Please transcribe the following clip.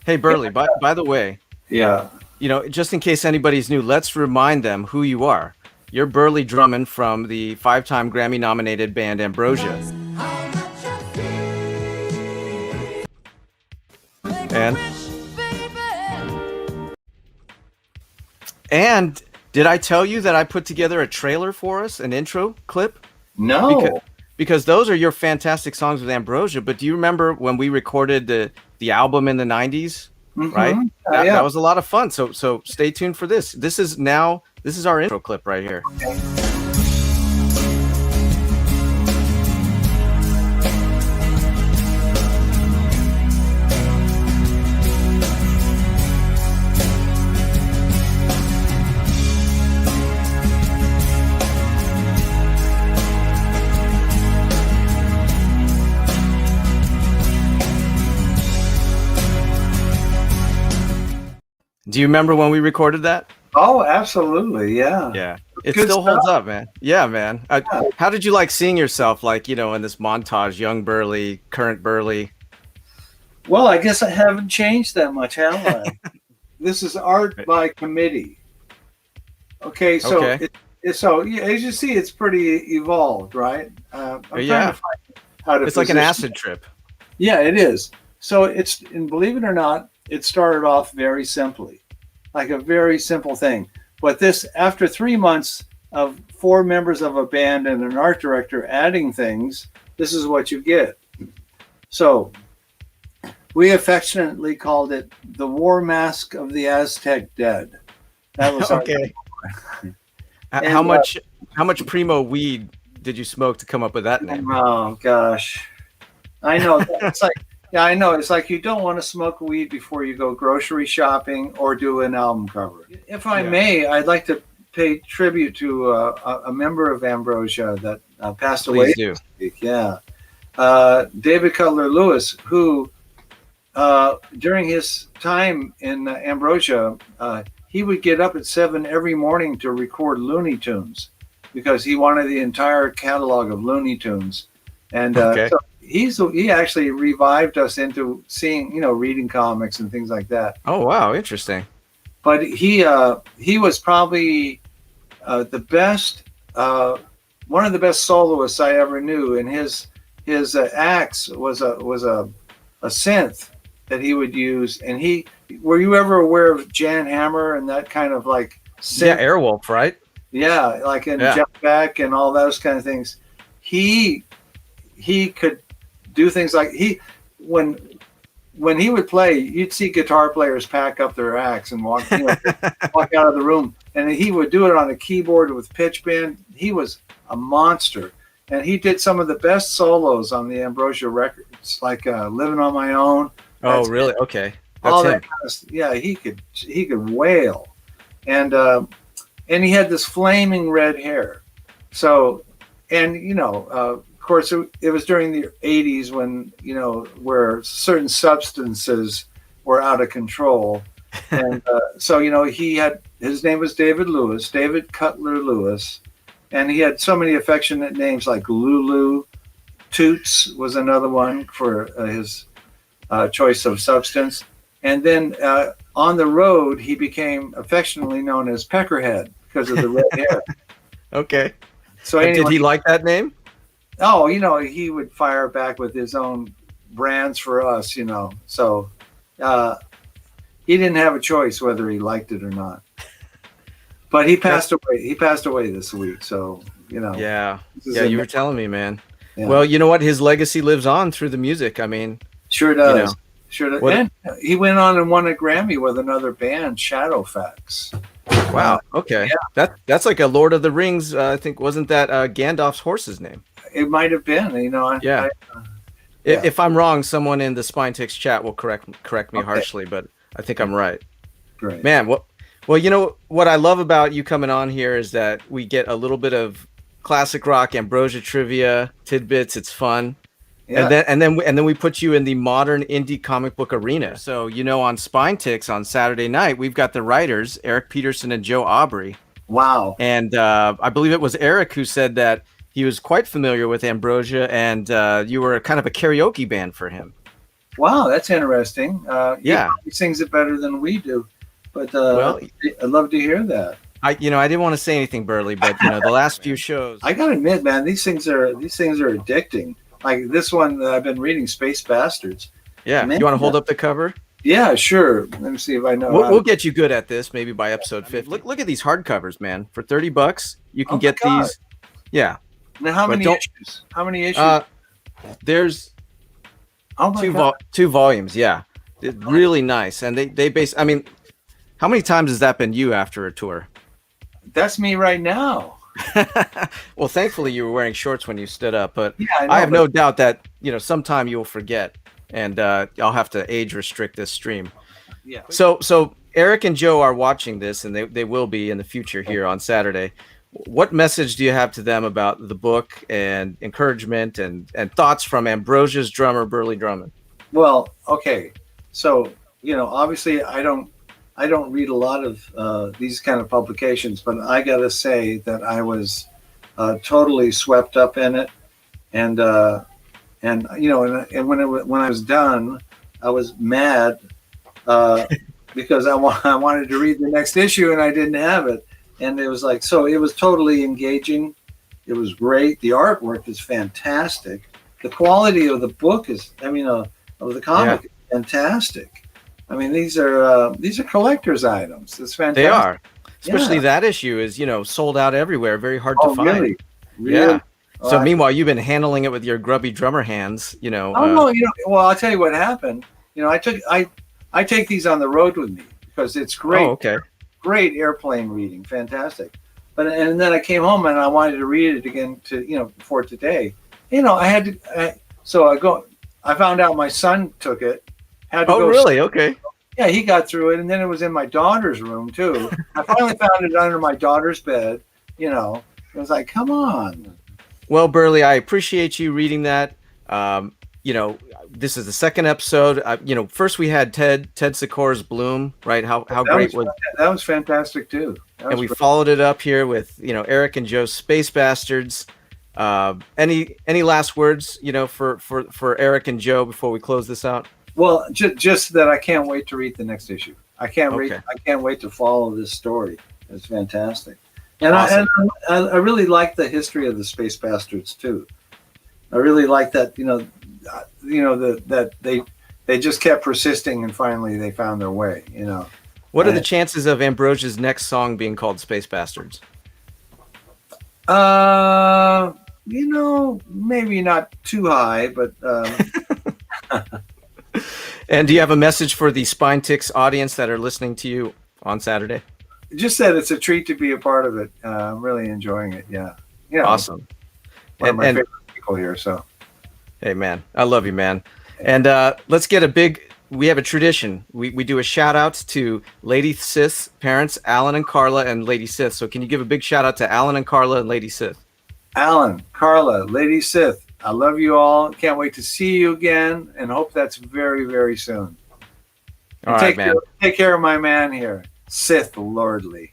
Hey, Burleigh, by the way, Yeah. just in case anybody's new, let's remind them who you are. You're Burleigh Drummond from the five-time Grammy-nominated band Ambrosia. And and did I tell you that I put together a trailer for us, an intro clip? Because No. because those are your fantastic songs with Ambrosia. But do you remember when we recorded the album in the '90s? Right? Mm-hmm. That Yeah. was a lot of fun. So stay tuned for this. This is our intro clip right here. Do you remember when we recorded that? Oh, absolutely. Yeah. Yeah. It Good still stuff. holds up, man. Yeah, man. Yeah. How did you like seeing yourself, like, in this montage, young Burleigh, current Burleigh? Well, I guess I haven't changed that much, have I? This is art by committee. Okay, so Okay. yeah, as you see, it's pretty evolved, right? I'm trying Yeah. to find how to It's like an position acid it. trip. Yeah, it is. So and believe it or not, it started off very simply, like a very simple thing. But this, after 3 months of four members of a band and an art director adding things, this is what you get. So we affectionately called it the War Mask of the Aztec Dead. That was our Okay. And, How much primo weed did you smoke to come up with that name? oh gosh, I know. It's like, yeah, I know. It's like you don't want to smoke weed before you go grocery shopping or do an album cover. If I Yeah. may, I'd like to pay tribute to a member of Ambrosia that passed away Please do. this week. Yeah, David Cutler Lewis, who during his time in Ambrosia, he would get up at 7 every morning to record Looney Tunes because he wanted the entire catalog of Looney Tunes. And Okay. so he actually revived us into seeing, reading comics and things like that. Oh, wow. Interesting. But he was probably the best, one of the best soloists I ever knew. And his axe was a synth that he would use. And were you ever aware of Jan Hammer and that kind of like synth? Yeah, Airwolf, right? Yeah, like in Yeah. Jeff Beck and all those kind of things. He could do things like when he would play, you'd see guitar players pack up their axe and walk walk out of the room, and he would do it on a keyboard with pitch bend. He was a monster, and he did some of the best solos on the Ambrosia records, like "Living on My Own." Oh, That's really? Okay. all That's that him. kind of, yeah, he could wail, and he had this flaming red hair. So, and of course, it was during the '80s when where certain substances were out of control, and so his name was David Cutler Lewis, and he had so many affectionate names like Lulu. Toots was another one for his choice of substance. And then on the road, he became affectionately known as Peckerhead because of the red hair. Okay. So Did anyway, he like that name? oh, he would fire back with his own brands for us, So he didn't have a choice whether he liked it or not. But he passed away. He passed away this week. So, Yeah. this is Yeah, you a- were telling me, man. yeah. Well, you know what? His legacy lives on through the music. I mean, Sure does. you know, Sure does. what- And he went on and won a Grammy with another band, Shadowfax. wow. Okay. Yeah. That's like a Lord of the Rings. I think wasn't that Gandalf's horse's name? It might have been, Yeah. Yeah. If I'm wrong, someone in the Spine Ticks chat will correct me Okay. harshly, but I think I'm right. Great. Man, well, what I love about you coming on here is that we get a little bit of classic rock Ambrosia trivia tidbits. It's fun. Yeah. And then we put you in the modern indie comic book arena. So, on Spine Ticks on Saturday night, we've got the writers, Eric Peterson and Joe Aubrey. Wow. And I believe it was Eric who said that he was quite familiar with Ambrosia, and you were kind of a karaoke band for him. Wow, that's interesting. He Yeah. probably sings it better than we do, but Well, I'd love to hear that. I didn't want to say anything, Burleigh, but the last few shows. I gotta admit, man, these things are addicting. Like this one that I've been reading, Space Bastards. Yeah. Man, You want to hold up the cover? Yeah, sure. Let me see if I know. We'll get you good at this maybe by episode 50. Look at these hardcovers, man. For $30, you can get these. Yeah. Now, how many issues? How many issues? There's Oh two volumes. Yeah. Really nice. And they base, I mean, how many times has that been you after a tour? That's me right now. Well, thankfully you were wearing shorts when you stood up, but Yeah, I have no doubt that, sometime you'll forget, and I'll have to age restrict this stream. Yeah. So Eric and Joe are watching this, and they will be in the future here on Saturday. What message do you have to them about the book and encouragement and thoughts from Ambrosia's drummer, Burleigh Drummond? Well, okay. So, obviously I don't read a lot of these kind of publications, but I got to say that I was totally swept up in it. And when I was done, I was mad because I wanted to read the next issue and I didn't have it. And it was like, so it was totally engaging. It was great. The artwork is fantastic. The quality of the book is, of the comic, is fantastic. I mean, these are collector's items. It's fantastic. They are, especially that issue is, sold out everywhere. Very hard to find. Really? Yeah. So meanwhile, you've been handling it with your grubby drummer hands, no. Well, I'll tell you what happened. I take these on the road with me because it's great. Oh, okay. Great airplane reading, fantastic. And then I came home and I wanted to read it again for today. I had to. I found out my son took it. Had to go. Really? Okay. Yeah, he got through it, and then it was in my daughter's room too. I finally found it under my daughter's bed. It was like, come on. Well, Burleigh, I appreciate you reading that. This is the second episode. First we had Ted Sikora's Bloom, right? How great was that? Was fantastic too. And we followed it up here with Eric and Joe's Space Bastards. Any last words for Eric and Joe before we close this out? Well, just that I can't wait to read the next issue. I can't wait to follow this story. It's fantastic. And awesome. I really like the history of the Space Bastards too. I really like that that they just kept persisting and finally they found their way. What are the chances of Ambrosia's next song being called Space Bastards? Maybe not too high, but. And do you have a message for the Spine Ticks audience that are listening to you on Saturday? Just that it's a treat to be a part of it. I'm really enjoying it. Yeah. Awesome. One of my favorite people here. So. Hey, man. I love you, man. And let's get we have a tradition. We do a shout out to LadySith's parents, Alan and Carla, and LadySith. So can you give a big shout out to Alan and Carla and LadySith? Alan, Carla, LadySith. I love you all. Can't wait to see you again, and hope that's very, very soon. All right, man. Take care of my man here, SithLordly.